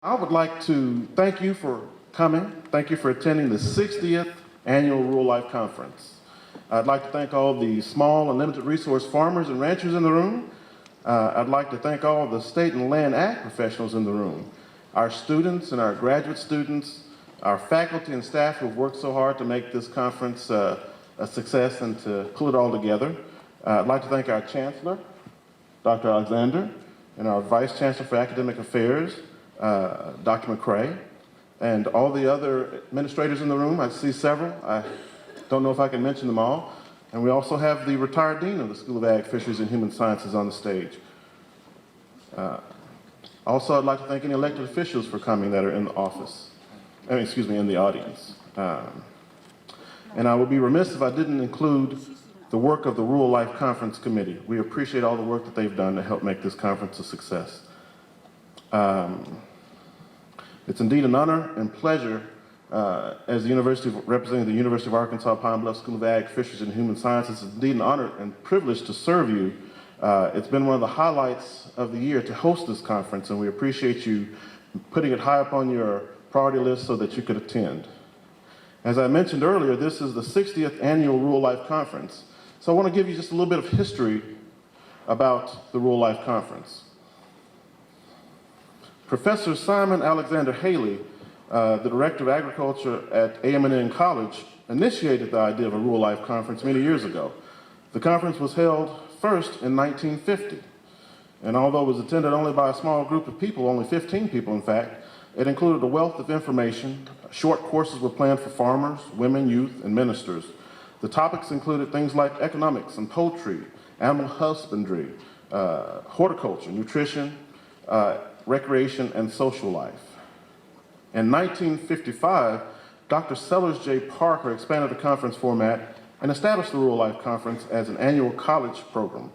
I would like to thank you for coming. Thank you for attending the 60th Annual Rural Life Conference. I'd like to thank all the small and limited resource farmers and ranchers in the room. I'd like to thank all the state and land ag professionals in the room, our students and our graduate students, our faculty and staff who have worked so hard to make this conference a success and to pull it all together. I'd like to thank our Chancellor, Dr. Alexander, and our Vice Chancellor for Academic Affairs, Dr. McCrae, and all the other administrators in the room. I see several. I don't know if I can mention them all. And we also have the retired Dean of the School of Ag, Fisheries, and Human Sciences on the stage. Also, I'd like to thank any elected officials for coming that are in the office, in the audience. And I would be remiss if I didn't include the work of the Rural Life Conference Committee. We appreciate all the work that they've done to help make this conference a success. It's indeed an honor and pleasure as representing the University of Arkansas Pine Bluff School of Ag, Fisheries, and Human Sciences. It's indeed an honor and privilege to serve you. It's been one of the highlights of the year to host this conference, and we appreciate you putting it high up on your priority list so that you could attend. As I mentioned earlier, this is the 60th Annual Rural Life Conference. So I want to give you just a little bit of history about the Rural Life Conference. Professor Simon Alexander Haley, the Director of Agriculture at A&M College, initiated the idea of a Rural Life Conference many years ago. The conference was held first in 1950, and although it was attended only by a small group of people, only 15 people in fact, it included a wealth of information. Short courses were planned for farmers, women, youth, and ministers. The topics included things like economics and poultry, animal husbandry, horticulture, nutrition, recreation, and social life. In 1955, Dr. Sellers J. Parker expanded the conference format and established the Rural Life Conference as an annual college program.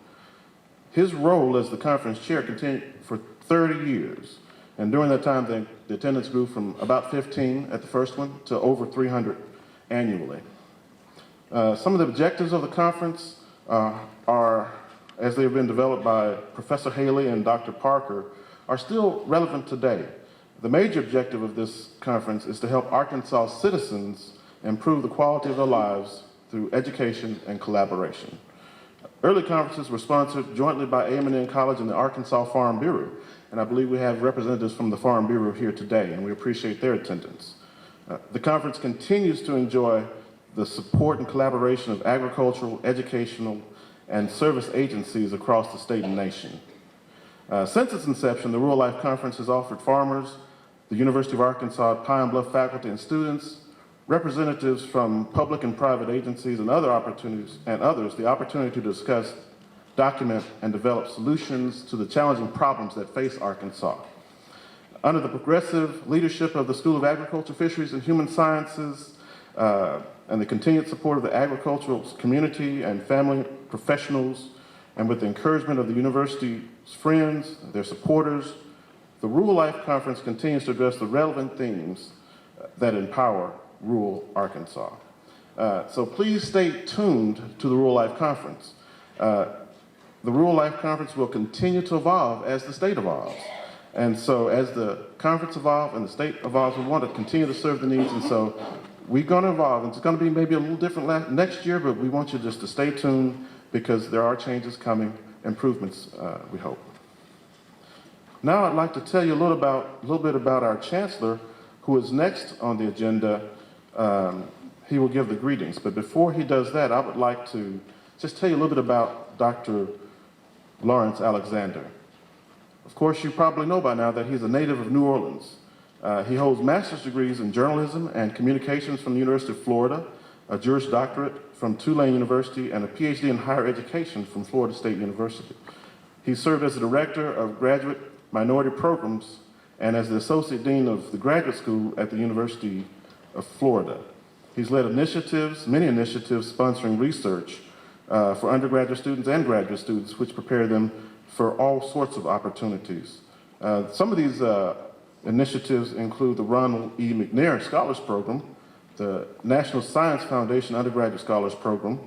His role as the conference chair continued for 30 years, and during that time, the attendance grew from about 15 at the first one to over 300 annually. Some of the objectives of the conference are, as they have been developed by Professor Haley and Dr. Parker, are still relevant today. The major objective of this conference is to help Arkansas citizens improve the quality of their lives through education and collaboration. Early conferences were sponsored jointly by A&M College and the Arkansas Farm Bureau, and I believe we have representatives from the Farm Bureau here today, and we appreciate their attendance. The conference continues to enjoy the support and collaboration of agricultural, educational, and service agencies across the state and nation. Since its inception, the Rural Life Conference has offered farmers, the University of Arkansas Pine Bluff faculty and students, representatives from public and private agencies and others the opportunity to discuss, document, and develop solutions to the challenging problems that face Arkansas. Under the progressive leadership of the School of Agriculture, Fisheries, and Human Sciences, and the continued support of the agricultural community and family professionals, and with the encouragement of the university's friends, their supporters, the Rural Life Conference continues to address the relevant themes that empower rural Arkansas. So please stay tuned to the Rural Life Conference. The Rural Life Conference will continue to evolve as the state evolves. And so as the conference evolves and the state evolves, we want to continue to serve the needs, and so we're going to evolve. It's going to be maybe a little different next year, but we want you just to stay tuned because there are changes coming, improvements, we hope. Now I'd like to tell you a little bit about our Chancellor, who is next on the agenda. He will give the greetings, but before he does that, I would like to just tell you a little bit about Dr. Lawrence Alexander. Of course, you probably know by now that he's a native of New Orleans. He holds master's degrees in journalism and communications from the University of Florida, a Juris Doctorate from Tulane University, and a PhD in higher education from Florida State University. He served as the Director of Graduate Minority Programs and as the Associate Dean of the Graduate School at the University of Florida. He's led many initiatives sponsoring research for undergraduate students and graduate students, which prepare them for all sorts of opportunities. Some of these initiatives include the Ronald E. McNair Scholars Program, the National Science Foundation Undergraduate Scholars Program,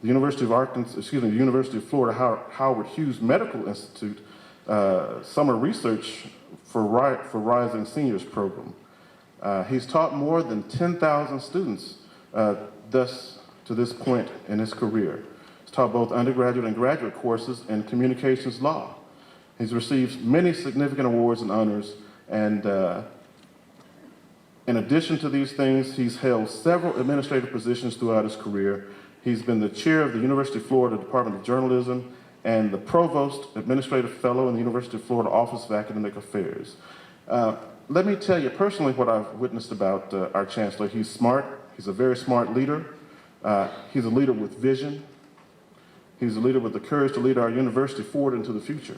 the University of Florida Howard Hughes Medical Institute Summer Research for Rising Seniors program. He's taught more than 10,000 students thus to this point in his career. He's taught both undergraduate and graduate courses in communications law. He's received many significant awards and honors, and in addition to these things, he's held several administrative positions throughout his career. He's been the chair of the University of Florida Department of Journalism and the Provost Administrative Fellow in the University of Florida Office of Academic Affairs. Let me tell you personally what I've witnessed about our Chancellor. He's smart. He's a very smart leader. He's a leader with vision. He's a leader with the courage to lead our university forward into the future.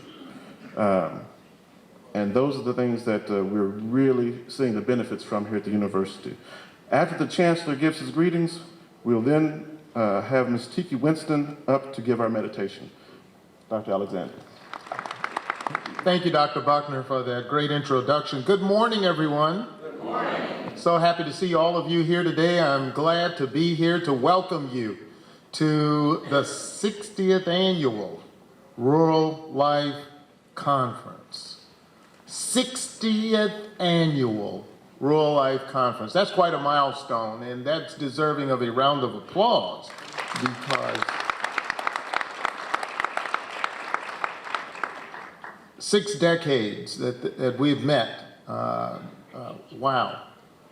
And those are the things that we're really seeing the benefits from here at the university. After the Chancellor gives his greetings, we'll then have Ms. Tiki Winston up to give our meditation. Dr. Alexander. Thank you, Dr. Buckner, for that great introduction. Good morning, everyone. Good morning. So happy to see all of you here today. I'm glad to be here to welcome you to the 60th Annual Rural Life Conference. 60th Annual Rural Life Conference. That's quite a milestone, and that's deserving of a round of applause because 6 decades that we've met,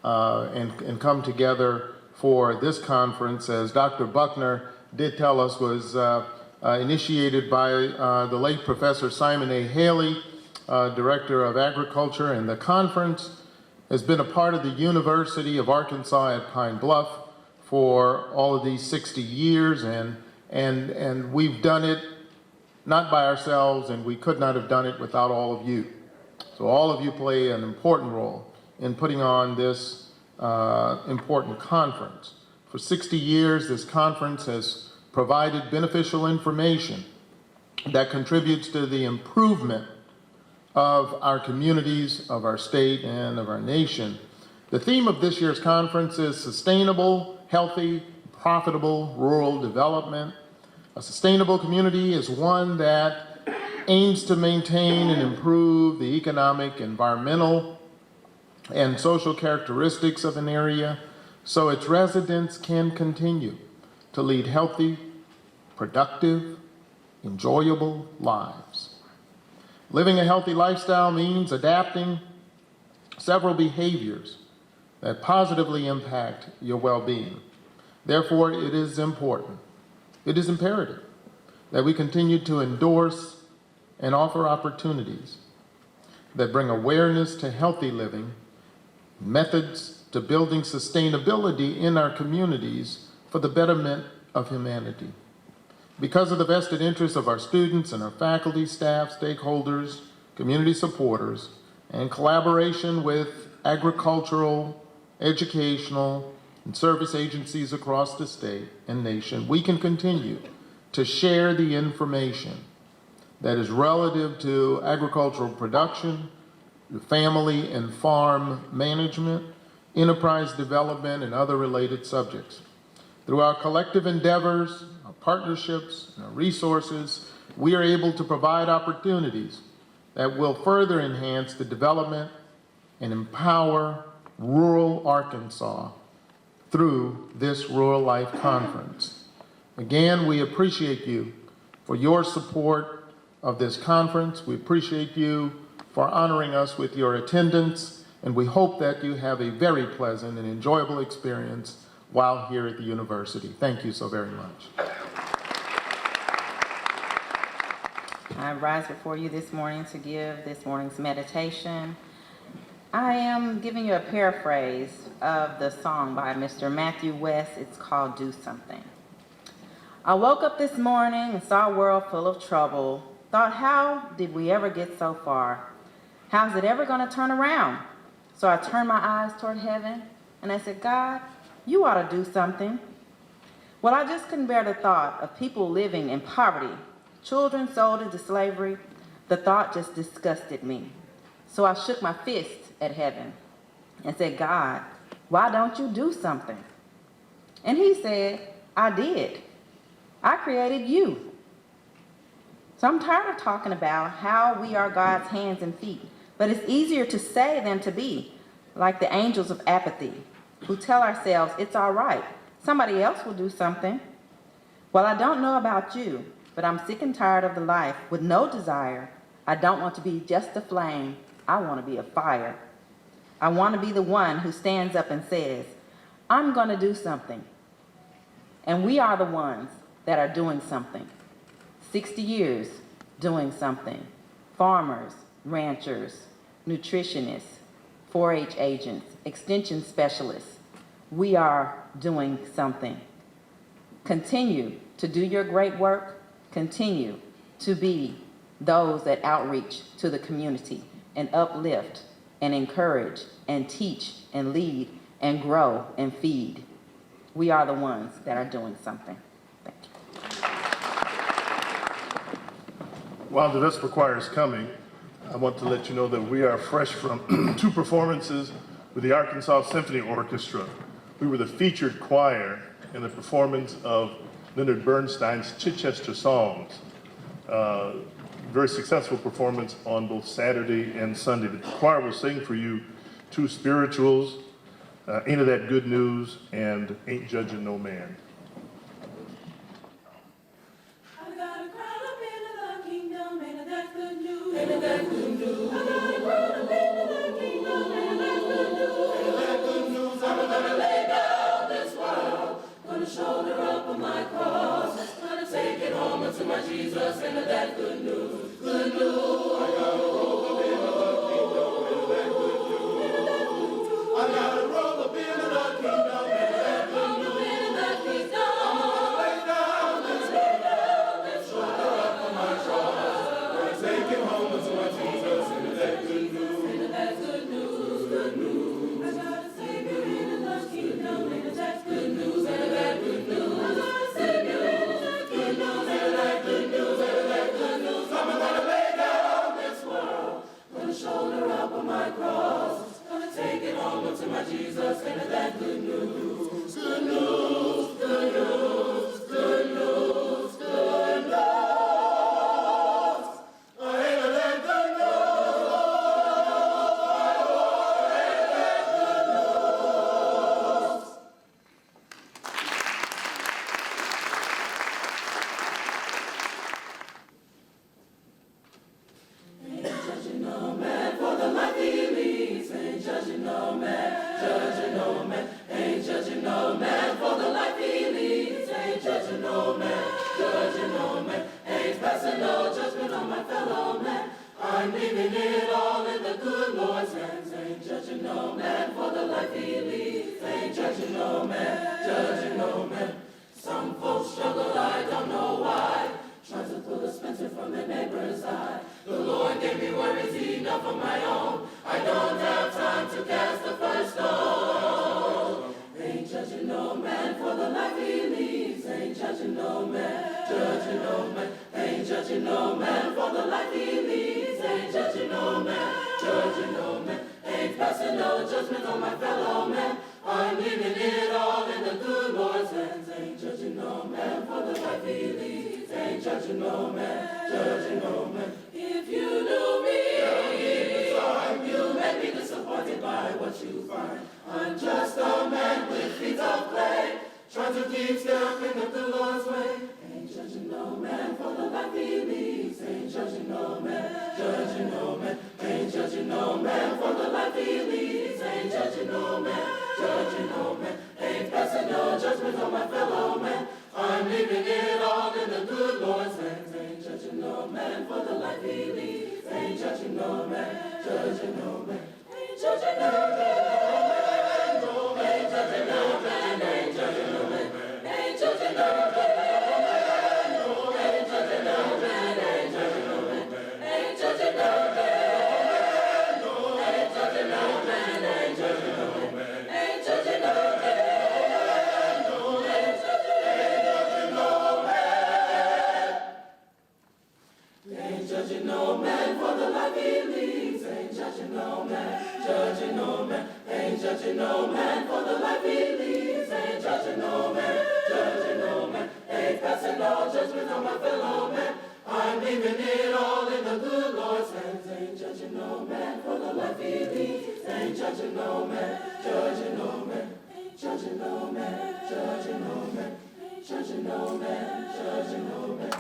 and come together for this conference, as Dr. Buckner did tell us, was initiated by the late Professor Simon A. Haley, Director of Agriculture, and the conference has been a part of the University of Arkansas at Pine Bluff for all of these 60 years, and we've done it not by ourselves, and we could not have done it without all of you. So all of you play an important role in putting on this important conference. For 60 years, this conference has provided beneficial information that contributes to the improvement of our communities, of our state, and of our nation. The theme of this year's conference is sustainable, healthy, profitable rural development. A sustainable community is one that aims to maintain and improve the economic, environmental, and social characteristics of an area so its residents can continue to lead healthy, productive, enjoyable lives. Living a healthy lifestyle means adapting several behaviors that positively impact your well-being. Therefore, it is important, it is imperative that we continue to endorse and offer opportunities that bring awareness to healthy living, methods to building sustainability in our communities for the betterment of humanity. Because of the vested interests of our students and our faculty, staff, stakeholders, community supporters, and collaboration with agricultural, educational, and service agencies across the state and nation, we can continue to share the information that is relative to agricultural production, family and farm management, enterprise development, and other related subjects. Through our collective endeavors, our partnerships, and our resources, we are able to provide opportunities that will further enhance the development and empower rural Arkansas through this Rural Life Conference. Again, we appreciate you for your support of this conference. We appreciate you for honoring us with your attendance, and we hope that you have a very pleasant and enjoyable experience while here at the university. Thank you so very much. I rise before you this morning to give this morning's meditation. I am giving you a paraphrase of the song by Mr. Matthew West. It's called Do Something. I woke up this morning and saw a world full of trouble. Thought, how did we ever get so far? How's it ever going to turn around? So I turned my eyes toward heaven and I said, God, you ought to do something. Well, I just couldn't bear the thought of people living in poverty, children sold into slavery. The thought just disgusted me. So I shook my fist at heaven and said, God, why don't you do something? And he said, I did. I created you. So I'm tired of talking about how we are God's hands and feet, But it's easier to say than to be, like the angels of apathy, who tell ourselves it's all right, somebody else will do something. Well, I don't know about you, but I'm sick and tired of the life with no desire. I don't want to be just a flame, I want to be a fire. I want to be the one who stands up and says, I'm going to do something. And we are the ones that are doing something. 60 years doing something. Farmers, ranchers, nutritionists, 4-H agents, extension specialists. We are doing something. Continue to do your great work. Continue to be those that outreach to the community and uplift and encourage and teach and lead and grow and feed. We are the ones that are doing something. Thank you. While the Vesper Choir is coming, I want to let you know that we are fresh from 2 performances with the Arkansas Symphony Orchestra. We were the featured choir in the performance of Leonard Bernstein's Chichester Songs. Very successful performance on both Saturday and Sunday. The choir will sing for you 2 spirituals, Ain't It That Good News, and Ain't Judging No Man. I got a crown up in the kingdom, ain't that good news? Ain't that good news? I got a crown up in the kingdom, ain't that good news? Ain't that good news? I'm gonna lay down this world, gonna shoulder up on my cross, gonna take it home unto my Jesus. Ain't that good news? Good news. I got a roll up in the kingdom, ain't that good news? Ain't that good news? I got a roll up in the kingdom, ain't that good news? Ain't that kingdom? I'm gonna lay down this shoulder up on my cross, gonna take it home unto my Jesus. Ain't that good news? Ain't that good news? Good news. I got a Savior in the kingdom, ain't that good news? Ain't that good news? I got a Savior in the kingdom, ain't that good news? Ain't that good news? I'm gonna lay down this world, gonna shoulder up on my cross, gonna take it home unto my Jesus. Ain't that good news? Good news, good news, good news, good news. Ain't that good Ain't judging no man for the life he leads. Ain't judging no man, judging no man. Ain't judging no man for the life he leads. Ain't judging no man, judging no man. Ain't passing no judgment on my fellow man. I'm leaving it all in the good Lord's hands. Ain't judging no man for the life he leads. Ain't judging no man, judging no man. Some folks struggle, I don't know why. Trying to pull a Spencer from the neighbor's eye. The Lord gave me worries enough of my own. I don't have time to cast the first stone. Ain't judging no man for the life he leads. Ain't judging no man, judging no man. Ain't judging no man for the life he leads. Ain't judging no man, judging no man. Ain't passing no judgment on my fellow man. I'm leaving it all in the good Lord's hands. Ain't judging no man for the life he leads. Ain't judging no man, judging no man. If you knew me, you may be disappointed by what you find. I'm just a man with feet of clay, trying to keep step in the good Lord's way. Ain't judging no man for the life he leads. Ain't judging no man, judging no man. Ain't judging no man for the life he leads. Ain't judging no man, judging no man. Ain't passing no judgment on my fellow man. I'm leaving it all in the good Lord's hands. Ain't judging no man for the life he leads. Ain't judging no man, judging no man. Ain't judging no man, no man. Ain't judging no man, ain't judging no man. Ain't judging no man, no. Ain't judging no man, ain't judging no man. Ain't judging no man, no. Ain't judging no man, ain't judging no man. Ain't judging no man. Ain't judging no man for the life he leads. Ain't judging no man, judging no man. Ain't judging no man for the life he leads. Ain't judging no man, judging no man. Ain't passing no judgment on my fellow man. I'm leaving it all in the good Lord's hands. Ain't judging no man for ain't judging no man, judging no man, ain't judging no man, judging no man, ain't judging no man, judging no man.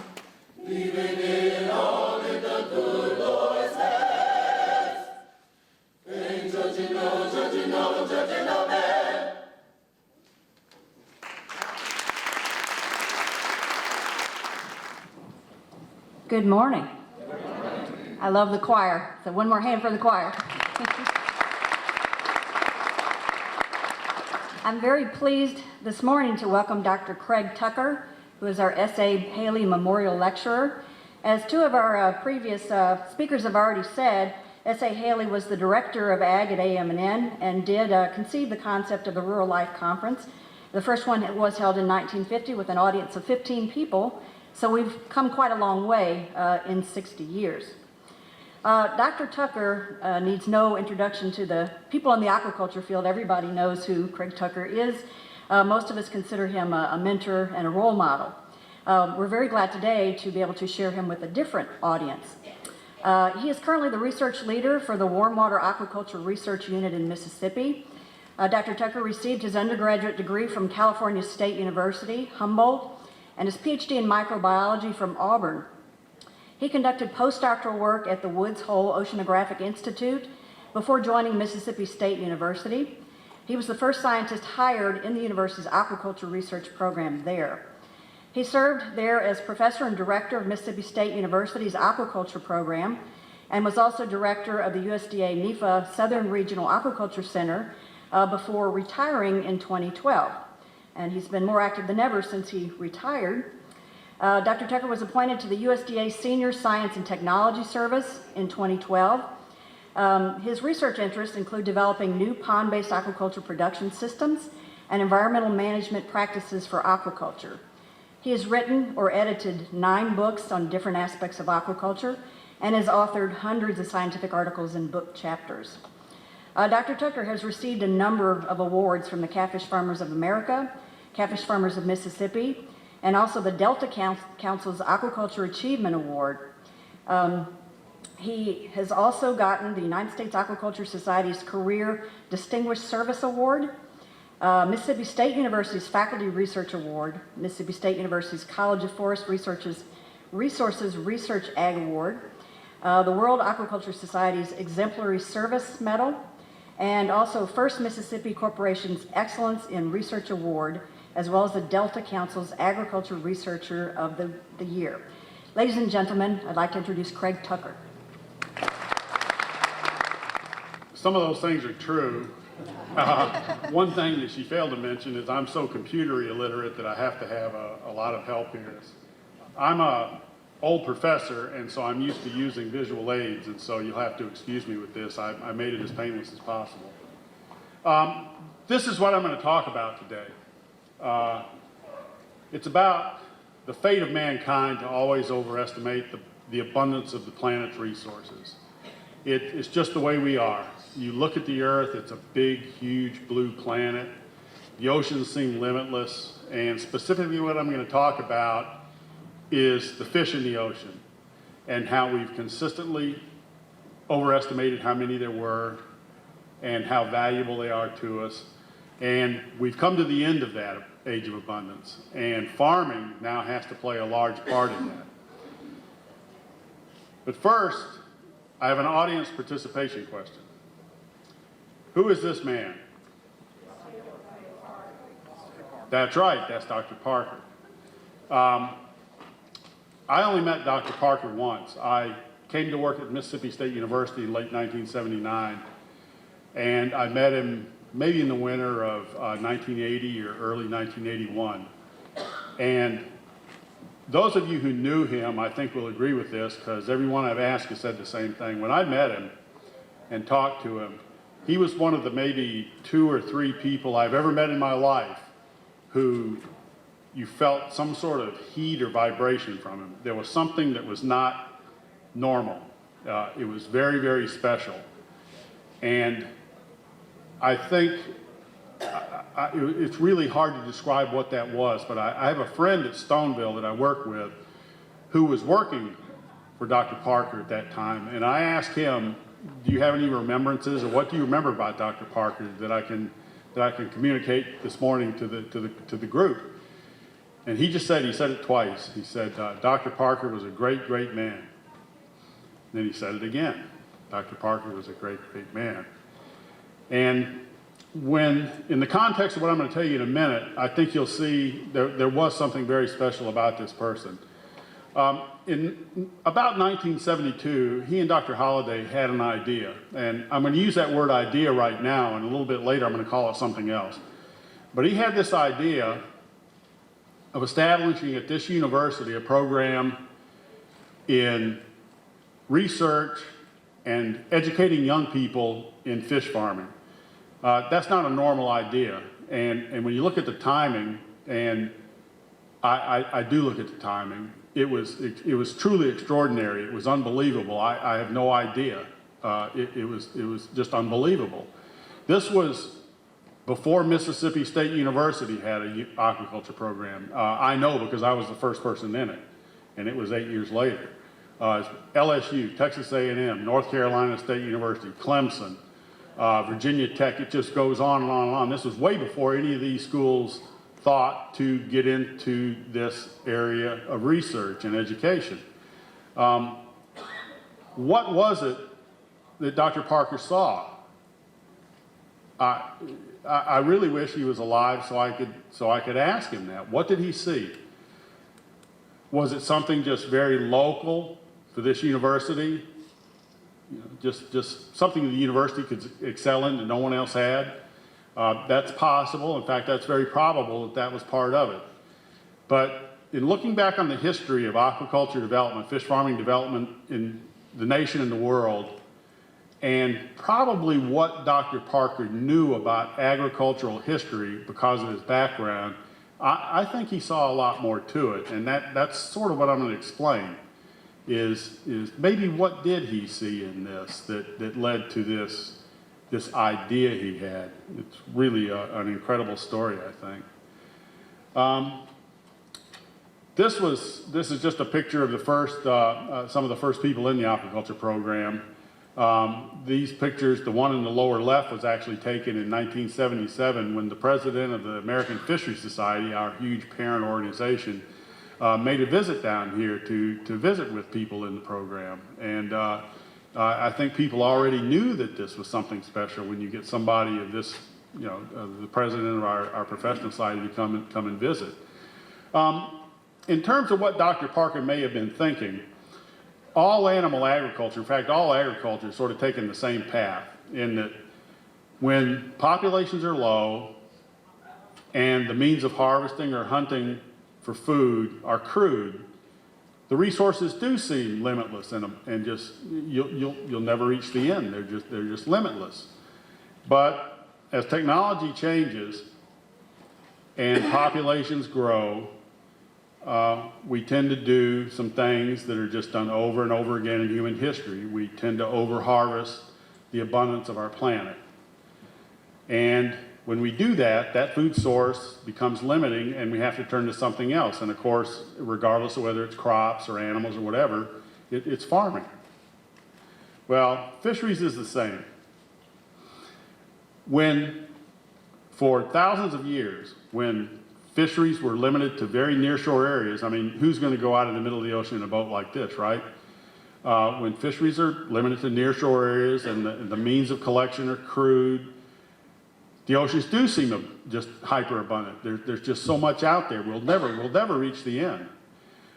Leaving it all in the good Lord's hands. Ain't judging no, judging no, judging no man. Good morning. I love the choir. So one more hand for the choir. I'm very pleased this morning to welcome Dr. Craig Tucker, who is our S.A. Haley Memorial Lecturer. As two of our previous speakers have already said, S.A. Haley was the director of Ag at AM&N and did conceive the concept of the Rural Life Conference. The first one was held in 1950 with an audience of 15 people, so we've come quite a long way in 60 years. Dr. Tucker needs no introduction to the people in the aquaculture field. Everybody knows who Craig Tucker is. Most of us consider him a mentor and a role model. We're very glad today to be able to share him with a different audience. He is currently the research leader for the Warm Water Aquaculture Research Unit in Mississippi. Dr. Tucker received his undergraduate degree from California State University, Humboldt, and his PhD in microbiology from Auburn. He conducted postdoctoral work at the Woods Hole Oceanographic Institute before joining Mississippi State University. He was the first scientist hired in the university's aquaculture research program there. He served there as professor and director of Mississippi State University's aquaculture program and was also director of the USDA NEFA Southern Regional Aquaculture Center before retiring in 2012. And he's been more active than ever since he retired. Dr. Tucker was appointed to the USDA Senior Science and Technology Service in 2012. His research interests include developing new pond-based aquaculture production systems and environmental management practices for aquaculture. He has written or edited 9 books on different aspects of aquaculture and has authored hundreds of scientific articles and book chapters. Dr. Tucker has received a number of awards from the Catfish Farmers of America, Catfish Farmers of Mississippi, and also the Delta Council's Aquaculture Achievement Award. He has also gotten the United States Aquaculture Society's Career Distinguished Service Award, Mississippi State University's Faculty Research Award, Mississippi State University's College of Forest Resources Research Ag Award, the World Aquaculture Society's Exemplary Service Medal, and also First Mississippi Corporation's Excellence in Research Award, as well as the Delta Council's Agriculture Researcher of the Year. Ladies and gentlemen, I'd like to introduce Craig Tucker. Some of those things are true. One thing that she failed to mention is I'm so computer illiterate that I have to have a lot of help here. I'm an old professor, and so I'm used to using visual aids, and so you'll have to excuse me with this. I made it as painless as possible. This is what I'm going to talk about today. It's about the fate of mankind to always overestimate the abundance of the planet's resources. It's just the way we are. You look at the Earth, it's a big, huge blue planet. The oceans seem limitless, and specifically what I'm going to talk about is the fish in the ocean and how we've consistently overestimated how many there were and how valuable they are to us. And we've come to the end of that age of abundance, and farming now has to play a large part in that. But first, I have an audience participation question. Who is this man? That's right, that's Dr. Parker. I only met Dr. Parker once. I came to work at Mississippi State University in late 1979, and I met him maybe in the winter of 1980 or early 1981. And those of you who knew him, I think, will agree with this, because everyone I've asked has said the same thing. When I met him and talked to him, he was one of the maybe 2 or 3 people I've ever met in my life who you felt some sort of heat or vibration from him. There was something that was not normal. It was very, very special. And I think it's really hard to describe what that was, but I have a friend at Stoneville that I work with who was working for Dr. Parker at that time, and I asked him do you have any remembrances, or what do you remember about Dr. Parker that I can communicate this morning to the group? And he said it twice. He said, Dr. Parker was a great, great man. Then he said it again. Dr. Parker was a great, great man. And when, in the context of what I'm going to tell you in a minute, I think you'll see there was something very special about this person. In about 1972, he and Dr. Holliday had an idea. And I'm going to use that word idea right now, and a little bit later I'm going to call it something else. But he had this idea of establishing at this university a program in research and educating young people in fish farming. That's not a normal idea. And when you look at the timing, and I do look at the timing, it was truly extraordinary. It was unbelievable. I have no idea. It was just unbelievable. This was before Mississippi State University had an aquaculture program. I know because I was the first person in it, and it was 8 years later. LSU, Texas A&M, North Carolina State University, Clemson, Virginia Tech, it just goes on and on and on. This was way before any of these schools thought to get into this area of research and education. What was it that Dr. Parker saw? I really wish he was alive so I could ask him that. What did he see? Was it something just very local for this university? You know, just something the university could excel in that no one else had? That's possible. In fact, that's very probable that was part of it. But in looking back on the history of aquaculture development, fish farming development in the nation and the world, and probably what Dr. Parker knew about agricultural history because of his background, I think he saw a lot more to it. And that's sort of what I'm going to explain, is maybe what did he see in this that led to this idea he had. It's really an incredible story, I think. This is just a picture of the first, some of the first people in the aquaculture program. These pictures, the one in the lower left was actually taken in 1977 when the president of the American Fisheries Society, our huge parent organization, made a visit down here to visit with people in the program. And I think people already knew that this was something special when you get somebody of this, you know, the president of our professional society to come and visit. In terms of what Dr. Parker may have been thinking, all animal agriculture, in fact, all agriculture is sort of taking the same path in that when populations are low and the means of harvesting or hunting for food are crude, the resources do seem limitless in them, and just you'll never reach the end. They're just limitless. But as technology changes and populations grow, we tend to do some things that are just done over and over again in human history. We tend to over-harvest the abundance of our planet. And when we do that, that food source becomes limiting and we have to turn to something else. And of course, regardless of whether it's crops or animals or whatever, it's farming. Well, fisheries is the same. When, for thousands of years, when fisheries were limited to very nearshore areas. I mean, who's going to go out in the middle of the ocean in a boat like this, right? When fisheries are limited to nearshore areas and the means of collection are crude, the oceans do seem just hyperabundant. There's just so much out there. We'll never reach the end.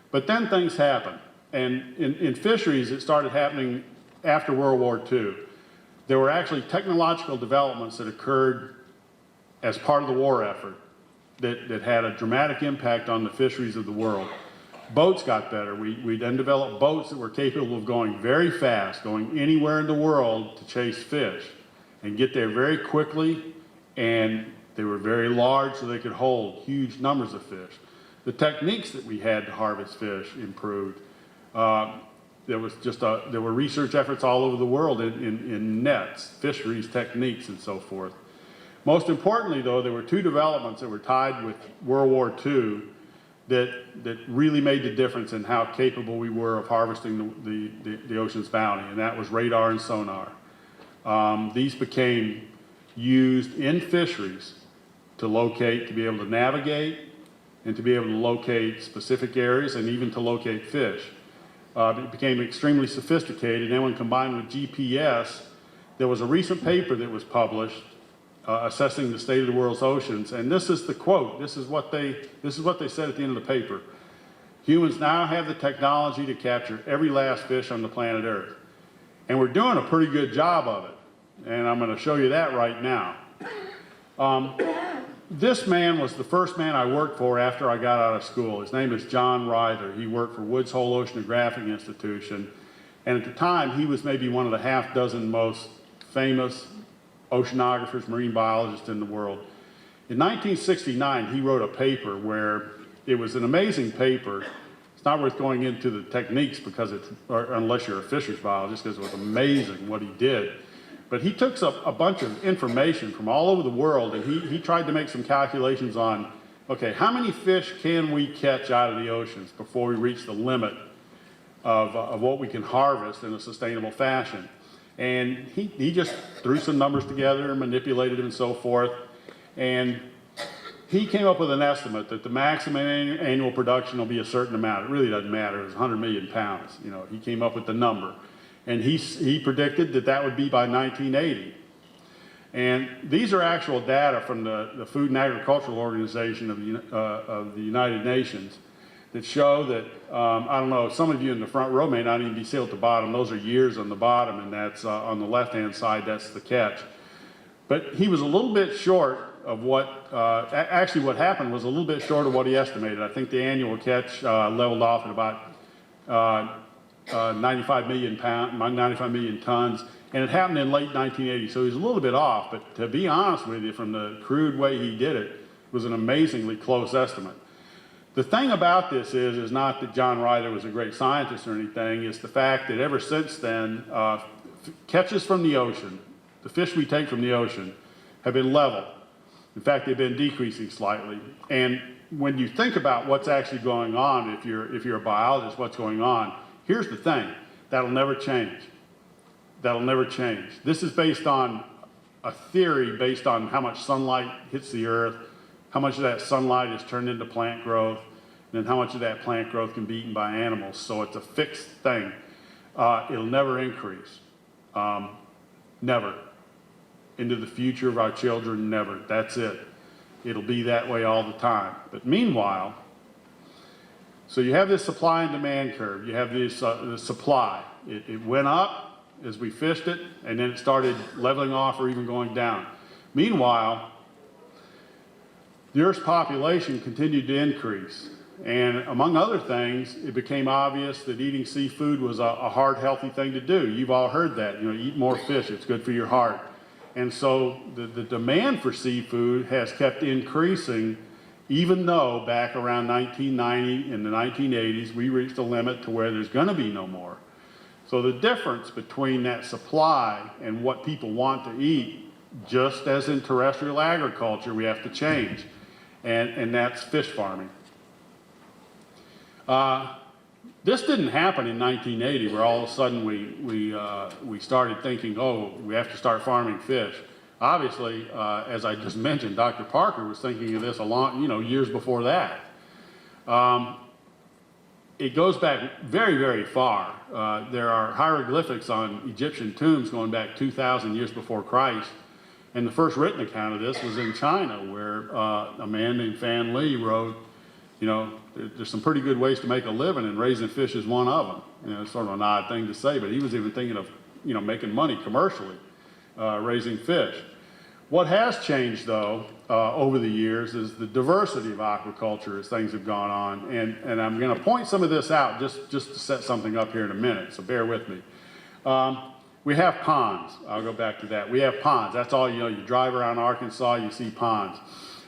But then things happen. And in fisheries, it started happening after World War II. There were actually technological developments that occurred as part of the war effort that had a dramatic impact on the fisheries of the world. Boats got better. We then developed boats that were capable of going very fast, going anywhere in the world to chase fish and get there very quickly, and they were very large so they could hold huge numbers of fish. The techniques that we had to harvest fish improved. There were research efforts all over the world in nets, fisheries techniques, and so forth. Most importantly, though, there were two developments that were tied with World War II that really made the difference in how capable we were of harvesting the ocean's bounty, and that was radar and sonar. These became used in fisheries to locate, to be able to navigate, and to be able to locate specific areas and even to locate fish. It became extremely sophisticated, and when combined with GPS, there was a recent paper that was published assessing the state of the world's oceans, and this is the quote. This is what they said at the end of the paper. Humans now have the technology to capture every last fish on the planet Earth, and we're doing a pretty good job of it, and I'm going to show you that right now. This man was the first man I worked for after I got out of school. His name is John Ryther. He worked for Woods Hole Oceanographic Institution, and at the time he was maybe one of the half dozen most famous oceanographers, marine biologists in the world. In 1969, he wrote a paper where it was an amazing paper. It's not worth going into the techniques because unless you're a fisheries biologist, because it was amazing what he did. But he took a bunch of information from all over the world, and he tried to make some calculations on, okay, how many fish can we catch out of the oceans before we reach the limit of what we can harvest in a sustainable fashion? And he just threw some numbers together and manipulated them and so forth. And he came up with an estimate that the maximum annual production will be a certain amount. It really doesn't matter. It's 100 million pounds. You know, he came up with the number. And he predicted that that would be by 1980. And these are actual data from the Food and Agricultural Organization of the United Nations that show that, I don't know, some of you in the front row may not even be still at the bottom. Those are years on the bottom, and that's on the left-hand side, that's the catch. But he was a little bit short of what, actually what happened was a little bit short of what he estimated. I think the annual catch leveled off at about 95 million tons, and it happened in late 1980, so he was a little bit off, but to be honest with you, from the crude way he did it, it was an amazingly close estimate. The thing about this is not that John Ryther was a great scientist or anything, it's the fact that ever since then, catches from the ocean, the fish we take from the ocean, have been level. In fact, they've been decreasing slightly. And when you think about what's actually going on, if you're a biologist, what's going on, here's the thing, that'll never change. That'll never change. This is based on a theory based on how much sunlight hits the earth, how much of that sunlight is turned into plant growth, and then how much of that plant growth can be eaten by animals. So it's a fixed thing. It'll never increase. Never. Into the future of our children, never. That's it. It'll be that way all the time. But meanwhile, so you have this supply and demand curve. You have this the supply. It went up as we fished it, and then it started leveling off or even going down. Meanwhile, the Earth's population continued to increase. And among other things, it became obvious that eating seafood was a heart healthy thing to do. You've all heard that, you know, eat more fish, it's good for your heart. And so the demand for seafood has kept increasing, even though back around 1990, in the 1980s, we reached a limit to where there's gonna be no more. So the difference between that supply and what people want to eat, just as in terrestrial agriculture, we have to change. And that's fish farming. This didn't happen in 1980, where all of a sudden we started thinking, oh, we have to start farming fish. Obviously, as I just mentioned, Dr. Parker was thinking of this a long, years before that. It goes back very, very far. There are hieroglyphics on Egyptian tombs going back 2,000 years before Christ. And the first written account of this was in China, where a man named Fan Li wrote, there's some pretty good ways to make a living, and raising fish is one of them. It's sort of an odd thing to say, but he was even thinking of, making money commercially, raising fish. What has changed, though, over the years is the diversity of aquaculture as things have gone on. And I'm going to point some of this out just to set something up here in a minute, so bear with me. We have ponds. I'll go back to that. We have ponds. That's all, you drive around Arkansas, you see ponds.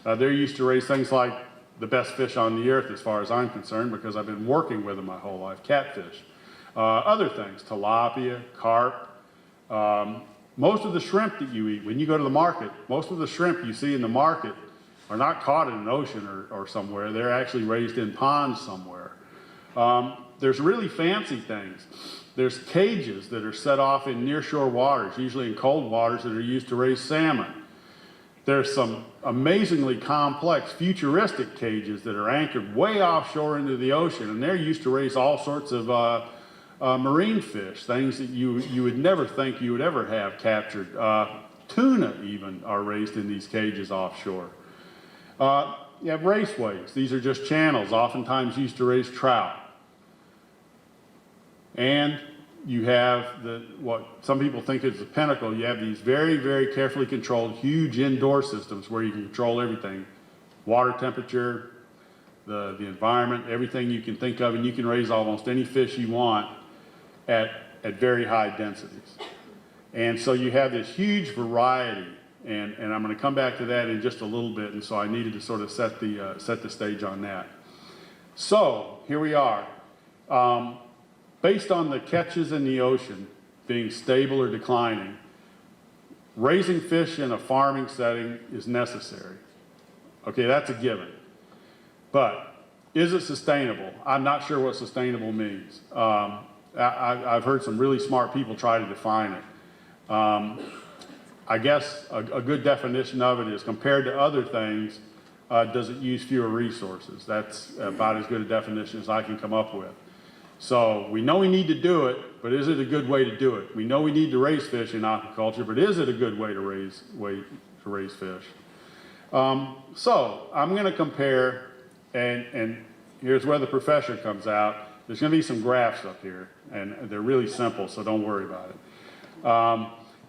They're used to raise things like the best fish on the earth, as far as I'm concerned, because I've been working with them my whole life, catfish. Other things, tilapia, carp. Most of the shrimp that you eat, when you go to the market, most of the shrimp you see in the market are not caught in an ocean or somewhere. They're actually raised in ponds somewhere. There's really fancy things. There's cages that are set off in nearshore waters, usually in cold waters, that are used to raise salmon. There's some amazingly complex, futuristic cages that are anchored way offshore into the ocean, and they're used to raise all sorts of marine fish, things that you would never think you would ever have captured. Tuna even are raised in these cages offshore. You have raceways. These are just channels, oftentimes used to raise trout. And you have what some people think is the pinnacle. You have these very, very carefully controlled, huge indoor systems where you can control everything. Water temperature, the environment, everything you can think of, and you can raise almost any fish you want at very high densities. And so you have this huge variety, and I'm going to come back to that in just a little bit, and so I needed to sort of set the stage on that. So here we are. Based on the catches in the ocean being stable or declining, raising fish in a farming setting is necessary. Okay, that's a given. But is it sustainable? I'm not sure what sustainable means. I've heard some really smart people try to define it. I guess a good definition of it is, compared to other things, does it use fewer resources? That's about as good a definition as I can come up with. So we know we need to do it, but is it a good way to do it? We know we need to raise fish in aquaculture, but is it a good way to raise fish? So I'm going to compare, and here's where the professor comes out. There's going to be some graphs up here, and they're really simple, so don't worry about it.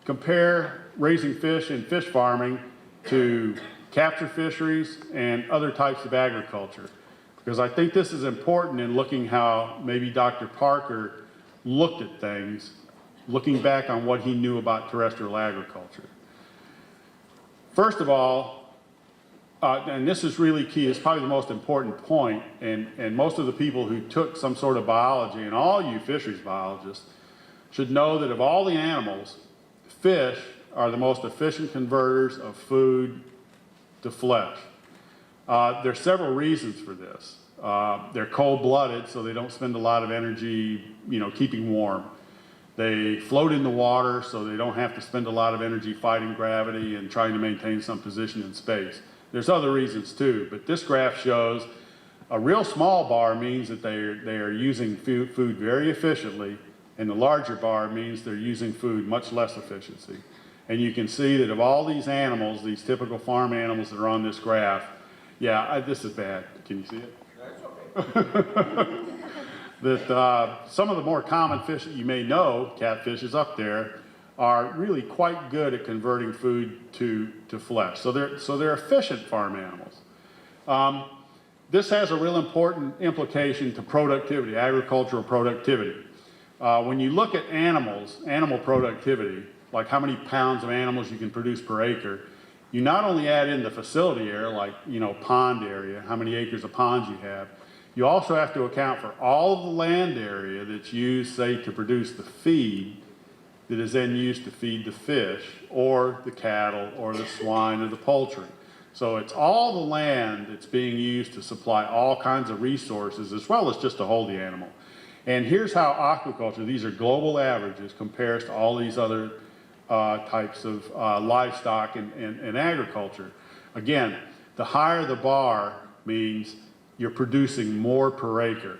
Compare raising fish in fish farming to capture fisheries and other types of agriculture, because I think this is important in looking how maybe Dr. Parker looked at things, looking back on what he knew about terrestrial agriculture. First of all, and this is really key, it's probably the most important point, and most of the people who took some sort of biology, and all you fisheries biologists, should know that of all the animals, fish are the most efficient converters of food to flesh. There are several reasons for this. They're cold-blooded, so they don't spend a lot of energy, keeping warm. They float in the water, so they don't have to spend a lot of energy fighting gravity and trying to maintain some position in space. There's other reasons too, but this graph shows a real small bar means that they are using food very efficiently, and the larger bar means they're using food much less efficiency. And you can see that of all these animals, these typical farm animals that are on this graph, this is bad. Can you see it? That some of the more common fish that you may know, catfish is up there, are really quite good at converting food to flesh. So they're efficient farm animals. This has a real important implication to productivity, agricultural productivity. When you look at animal productivity, like how many pounds of animals you can produce per acre, you not only add in the facility area, like pond area, how many acres of ponds you have, you also have to account for all of the land area that's used, say, to produce the feed that is then used to feed the fish or the cattle or the swine or the poultry. So it's all the land that's being used to supply all kinds of resources as well as just to hold the animal. And here's how aquaculture, these are global averages, compares to all these other types of livestock and agriculture. Again, the higher the bar means you're producing more per acre.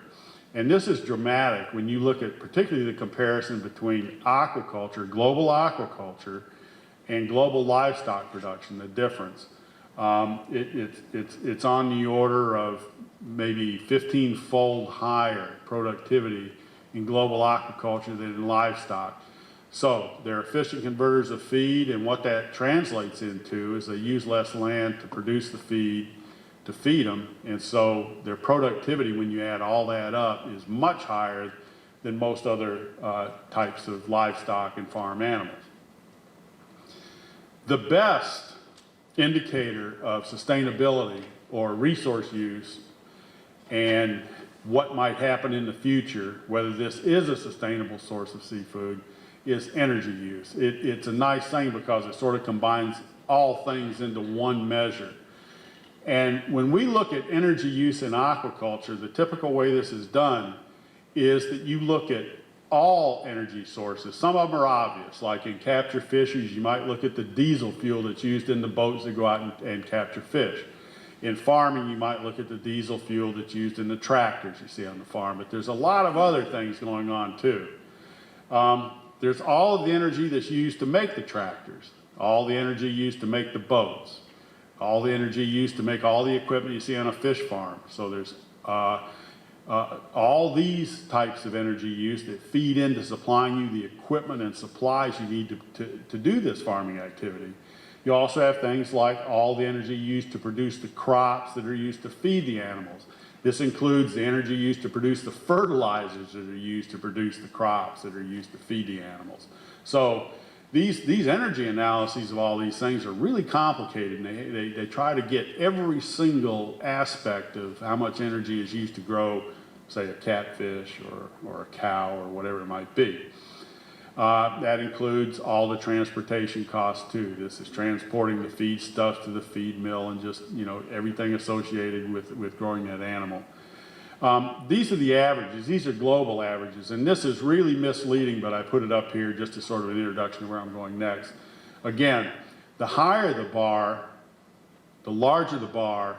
And this is dramatic when you look at particularly the comparison between aquaculture, global aquaculture, and global livestock production, the difference. It's on the order of maybe 15-fold higher productivity in global aquaculture than in livestock. So they're efficient converters of feed, and what that translates into is they use less land to produce the feed, to feed them, and so their productivity, when you add all that up, is much higher than most other types of livestock and farm animals. The best indicator of sustainability or resource use and what might happen in the future, whether this is a sustainable source of seafood, is energy use. It's a nice thing because it sort of combines all things into one measure. And when we look at energy use in aquaculture, the typical way this is done is that you look at all energy sources. Some of them are obvious, like in capture fisheries, you might look at the diesel fuel that's used in the boats that go out and capture fish. In farming, you might look at the diesel fuel that's used in the tractors you see on the farm, but there's a lot of other things going on too. There's all of the energy that's used to make the tractors, all the energy used to make the boats, all the energy used to make all the equipment you see on a fish farm. So there's all these types of energy use that feed into supplying you the equipment and supplies you need to do this farming activity. You also have things like all the energy used to produce the crops that are used to feed the animals. This includes the energy used to produce the fertilizers that are used to produce the crops that are used to feed the animals. So these energy analyses of all these things are really complicated, and they try to get every single aspect of how much energy is used to grow, say, a catfish or a cow or whatever it might be. That includes all the transportation costs too. This is transporting the feed stuff to the feed mill and just, everything associated with growing that animal. These are the averages. These are global averages, and this is really misleading, but I put it up here just as sort of an introduction to where I'm going next. Again, the higher the bar, the larger the bar,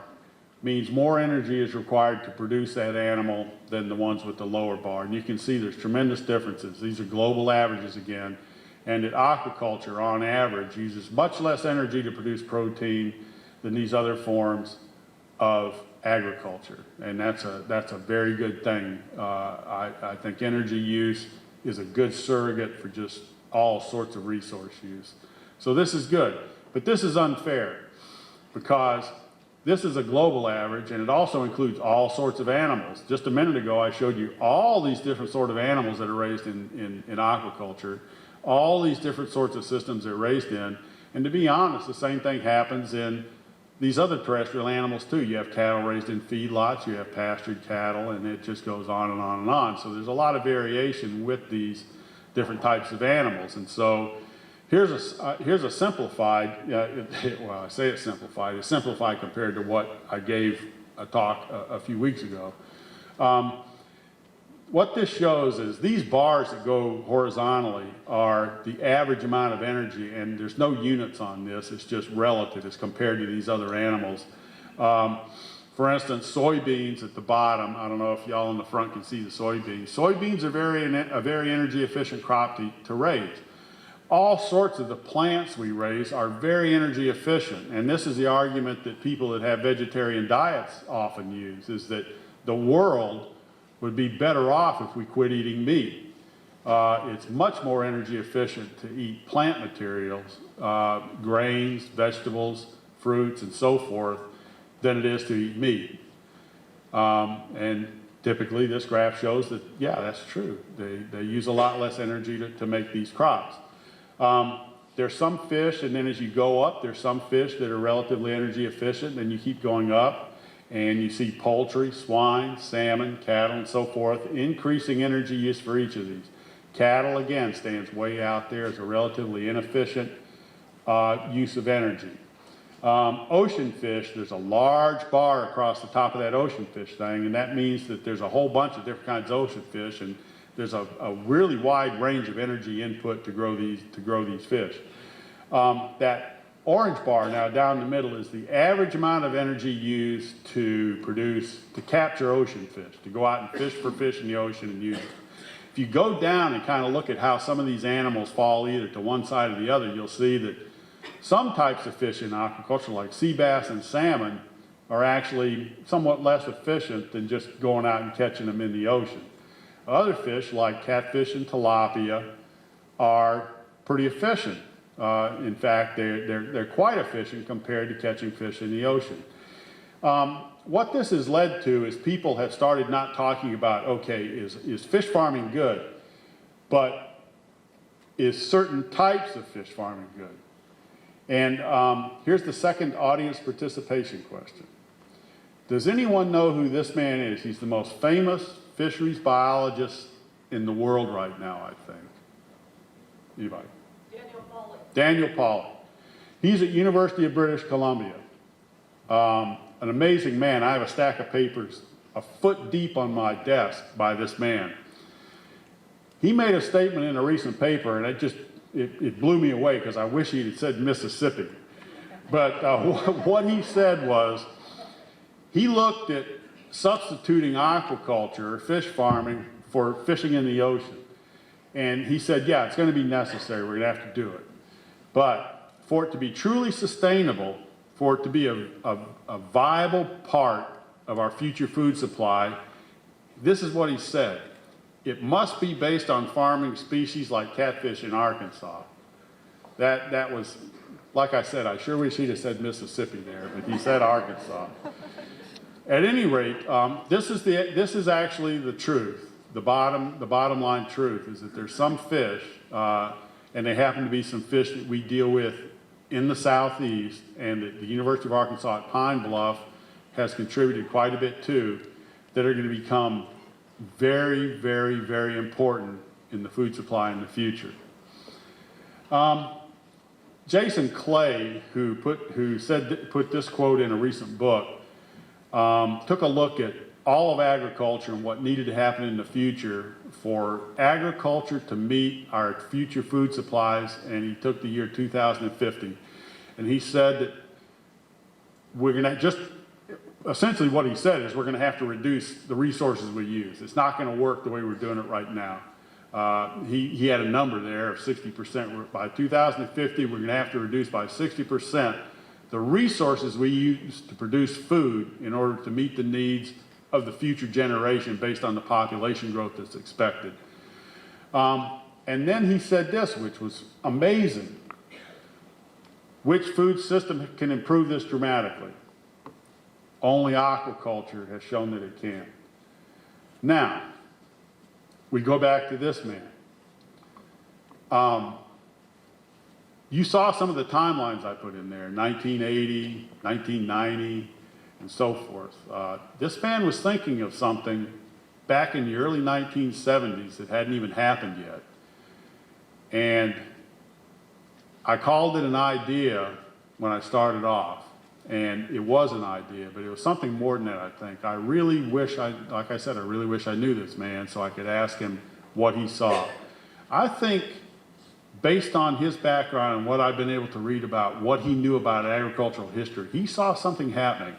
means more energy is required to produce that animal than the ones with the lower bar. And you can see there's tremendous differences. These are global averages again. And that aquaculture, on average, uses much less energy to produce protein than these other forms of agriculture. And that's a very good thing. I think energy use is a good surrogate for just all sorts of resource use. So this is good. But this is unfair because this is a global average, and it also includes all sorts of animals. Just a minute ago, I showed you all these different sort of animals that are raised in aquaculture, all these different sorts of systems they're raised in. And to be honest, the same thing happens in these other terrestrial animals too. You have cattle raised in feedlots, you have pastured cattle, and it just goes on and on and on. So there's a lot of variation with these different types of animals. And so here's a simplified, well, I say it's simplified compared to what I gave a talk a few weeks ago. What this shows is these bars that go horizontally are the average amount of energy, and there's no units on this, it's just relative as compared to these other animals. For instance, soybeans at the bottom, I don't know if y'all in the front can see the soybeans. Soybeans are a very energy efficient crop to raise. All sorts of the plants we raise are very energy efficient, and this is the argument that people that have vegetarian diets often use, is that the world would be better off if we quit eating meat. It's much more energy efficient to eat plant materials, grains, vegetables, fruits, and so forth, than it is to eat meat. And typically this graph shows that, yeah, that's true. They use a lot less energy to make these crops. There's some fish, and then as you go up, there's some fish that are relatively energy efficient, and you keep going up, and you see poultry, swine, salmon, cattle, and so forth, increasing energy use for each of these. Cattle, again, stands way out there as a relatively inefficient use of energy. Ocean fish, there's a large bar across the top of that ocean fish thing, and that means that there's a whole bunch of different kinds of ocean fish, and there's a really wide range of energy input to grow these fish. That orange bar now down the middle is the average amount of energy used to capture ocean fish, to go out and fish for fish in the ocean and use it. If you go down and kind of look at how some of these animals fall either to one side or the other, you'll see that some types of fish in aquaculture, like sea bass and salmon, are actually somewhat less efficient than just going out and catching them in the ocean. Other fish, like catfish and tilapia, are pretty efficient. In fact, they're quite efficient compared to catching fish in the ocean. What this has led to is people have started not talking about, okay, is fish farming good, but is certain types of fish farming good? And here's the second audience participation question. Does anyone know who this man is? He's the most famous fisheries biologist in the world right now, I think. Anybody? Daniel Pauly. He's at University of British Columbia. an amazing man. I have a stack of papers a foot deep on my desk by this man. He made a statement in a recent paper, and it blew me away because I wish he had said Mississippi. But what he said was, he looked at substituting aquaculture, or fish farming, for fishing in the ocean. And he said, yeah, it's going to be necessary. We're going to have to do it. But for it to be truly sustainable, for it to be a viable part of our future food supply, this is what he said. It must be based on farming species like catfish in Arkansas. That was, like I said, I sure wish he'd have said Mississippi there, but he said Arkansas. At any rate, this is actually the truth. The bottom line truth is that there's some fish, and they happen to be some fish that we deal with in the Southeast, and that the University of Arkansas at Pine Bluff has contributed quite a bit to, that are going to become very, very, very important in the food supply in the future. Jason Kelley, who put this quote in a recent book, took a look at all of agriculture and what needed to happen in the future for agriculture to meet our future food supplies, and he took the year 2050. And he said that we're going to just, essentially what he said is we're going to have to reduce the resources we use. It's not going to work the way we're doing it right now. He had a number there of 60%. By 2050, we're going to have to reduce by 60% the resources we use to produce food in order to meet the needs of the future generation based on the population growth that's expected. And then he said this, which was amazing. Which food system can improve this dramatically? Only aquaculture has shown that it can. Now, we go back to this man. You saw some of the timelines I put in there, 1980, 1990, and so forth. This man was thinking of something back in the early 1970s that hadn't even happened yet. And I called it an idea when I started off. And it was an idea, but it was something more than that, I think. I really wish like I said, I really wish I knew this man so I could ask him what he saw. I think, based on his background and what I've been able to read about what he knew about agricultural history, he saw something happening.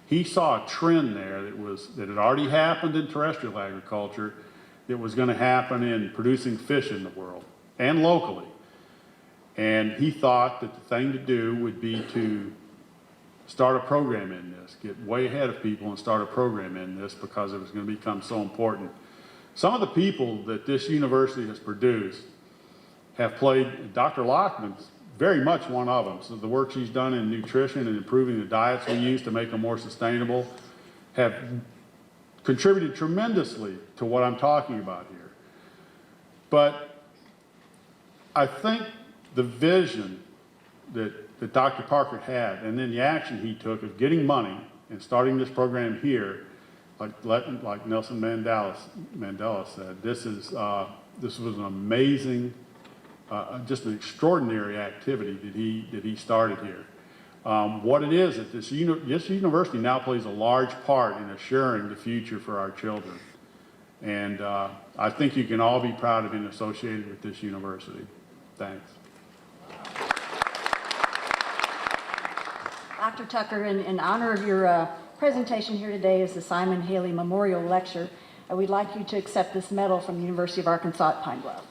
He saw a trend there that had already happened in terrestrial agriculture, that was going to happen in producing fish in the world and locally. And he thought that the thing to do would be to start a program in this, get way ahead of people and start a program in this, because it was going to become so important. Some of the people that this university has produced have played, Dr. Lockman's very much one of them. So the work she's done in nutrition and improving the diets we use to make them more sustainable have contributed tremendously to what I'm talking about here. But I think the vision that Dr. Parker had, and then the action he took of getting money and starting this program here, like Nelson Mandela said, this was an amazing, just an extraordinary activity that he started here. What it is that this university now plays a large part in assuring the future for our children. And I think you can all be proud of being associated with this university. Thanks. Dr. Tucker, in honor of your presentation here today as the Simon Haley Memorial Lecture, we'd like you to accept this medal from the University of Arkansas at Pine Bluff.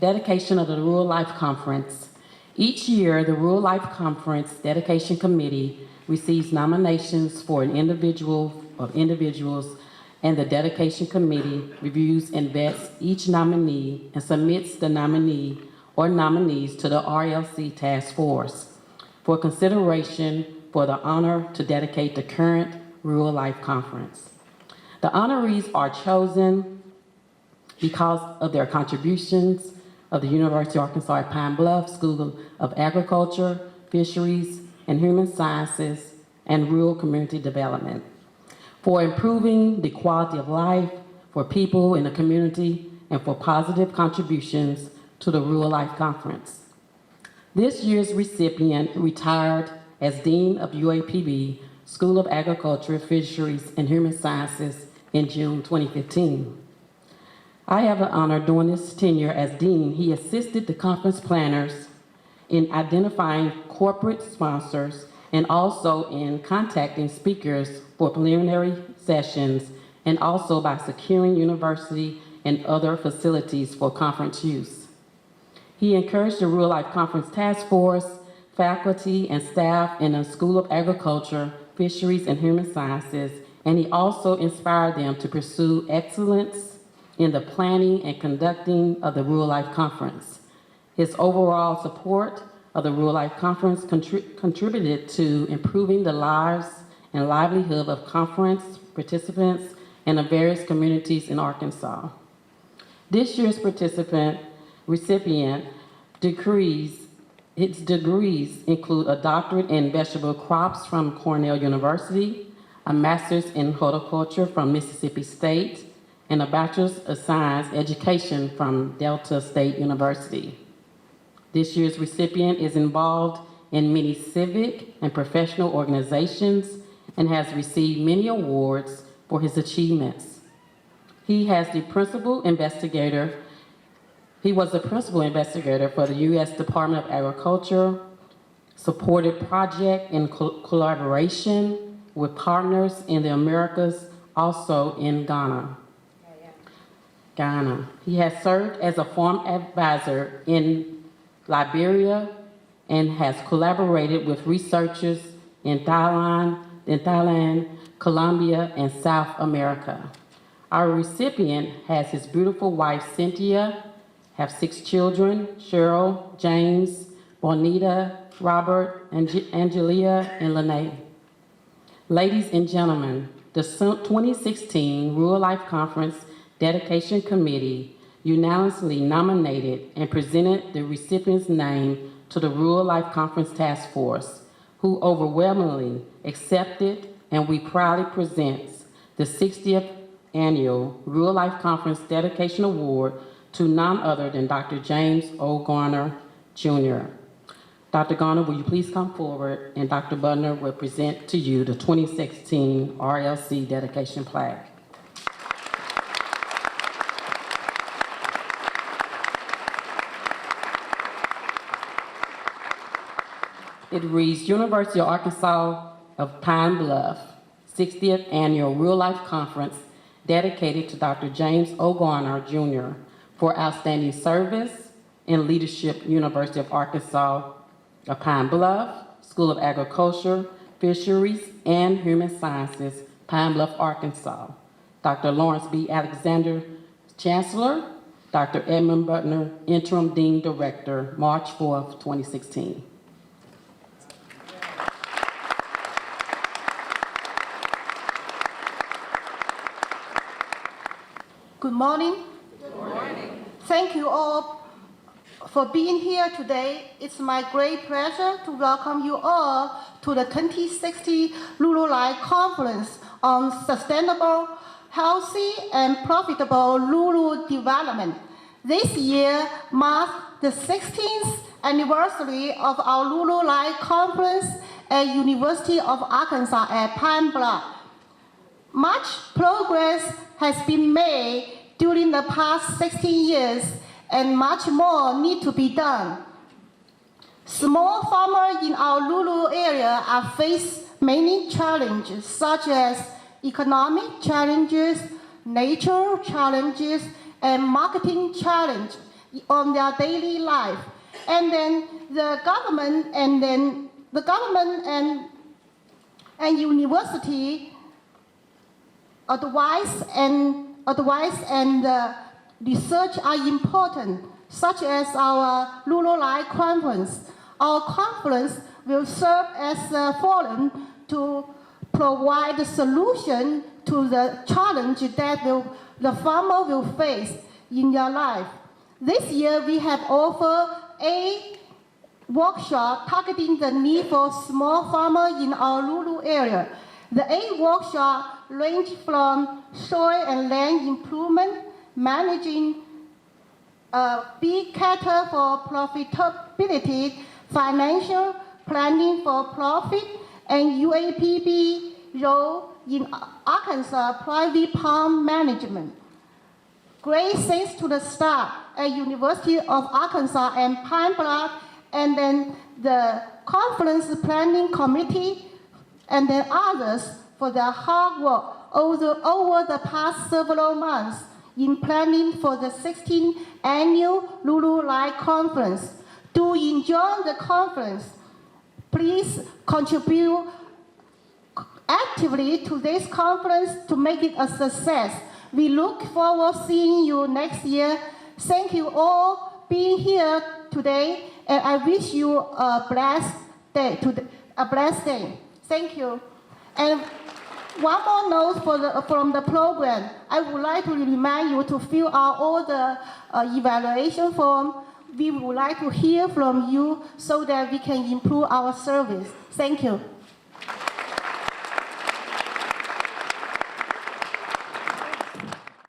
Dedication of the Rural Life Conference. Each year, the Rural Life Conference Dedication Committee receives nominations for an individual or individuals, and the Dedication Committee reviews and vets each nominee and submits the nominee or nominees to the RLC Task Force for consideration for the honor to dedicate the current Rural Life Conference. The honorees are chosen because of their contributions of the University of Arkansas at Pine Bluff School of Agriculture, Fisheries, and Human Sciences, and Rural Community Development, for improving the quality of life for people in the community, and for positive contributions to the Rural Life Conference. This year's recipient retired as Dean of UAPB School of Agriculture, Fisheries, and Human Sciences in June 2015. I have the honor during this tenure as Dean, he assisted the conference planners in identifying corporate sponsors and also in contacting speakers for preliminary sessions and also by securing university and other facilities for conference use. He encouraged the Rural Life Conference Task Force, faculty and staff in the School of Agriculture, Fisheries, and Human Sciences, and he also inspired them to pursue excellence in the planning and conducting of the Rural Life Conference. His overall support of the Rural Life Conference contributed to improving the lives and livelihood of conference participants and the various communities in Arkansas. This year's recipient its degrees include a doctorate in vegetable crops from Cornell University, a master's in horticulture from Mississippi State, and a bachelor's of science education from Delta State University. This year's recipient is involved in many civic and professional organizations and has received many awards for his achievements. He was the principal investigator for the U.S. Department of Agriculture, supported project in collaboration with partners in the Americas, also in Ghana. He has served as a farm advisor in Liberia and has collaborated with researchers in Thailand, Colombia, and South America. Our recipient has his beautiful wife, Cynthia, have 6 children, Cheryl, James, Bonita, Robert, Angelia, and Lene. Ladies and gentlemen, the 2016 Rural Life Conference Dedication Committee unanimously nominated and presented the recipient's name to the Rural Life Conference Task Force, who overwhelmingly accepted, and we proudly presents the 60th Annual Rural Life Conference Dedication Award to none other than Dr. James O. Garner, Jr. Dr. Garner, will you please come forward, and Dr. Butler will present to you the 2016 RLC Dedication Plaque. It reads, University of Arkansas of Pine Bluff, 60th Annual Rural Life Conference dedicated to Dr. James O. Garner, Jr. for outstanding service in leadership, University of Arkansas of Pine Bluff, School of Agriculture, Fisheries, and Human Sciences, Pine Bluff, Arkansas. Dr. Lawrence B. Alexander, Chancellor. Dr. Edmund Butler, Interim Dean Director, March 4th, 2016. Good morning. Good morning. Thank you all for being here today. It's my great pleasure to welcome you all to the 2060 Rural Life Conference on Sustainable, Healthy, and Profitable Rural Development. This year marks the 16th anniversary of our Rural Life Conference at University of Arkansas at Pine Bluff. Much progress has been made during the past 16 years, and much more need to be done. Small farmers in our rural area are faced many challenges, such as economic challenges, nature challenges, and marketing challenges on their daily life. And then the government and university advice and research are important, such as our Rural Life Conference. Our conference will serve as a forum to provide a solution to the challenge that the farmer will face in their life. This year, we have offered a workshop targeting the need for small farmers in our rural area. The 8 workshops range from soil and land improvement, managing big cater for profitability, financial planning for profit, and UAPB role in Arkansas private farm management. Great thanks to the staff at University of Arkansas and Pine Bluff, and then the conference planning committee, and then others for their hard work over the past several months in planning for the 16th annual Lulu Live Conference. To enjoy the conference, please contribute actively to this conference to make it a success. We look forward to seeing you next year. Thank you all being here today, and I wish you a blessed day. Thank you. And one more note from the program. I would like to remind you to fill out all the evaluation form. We would like to hear from you so that we can improve our service. Thank you.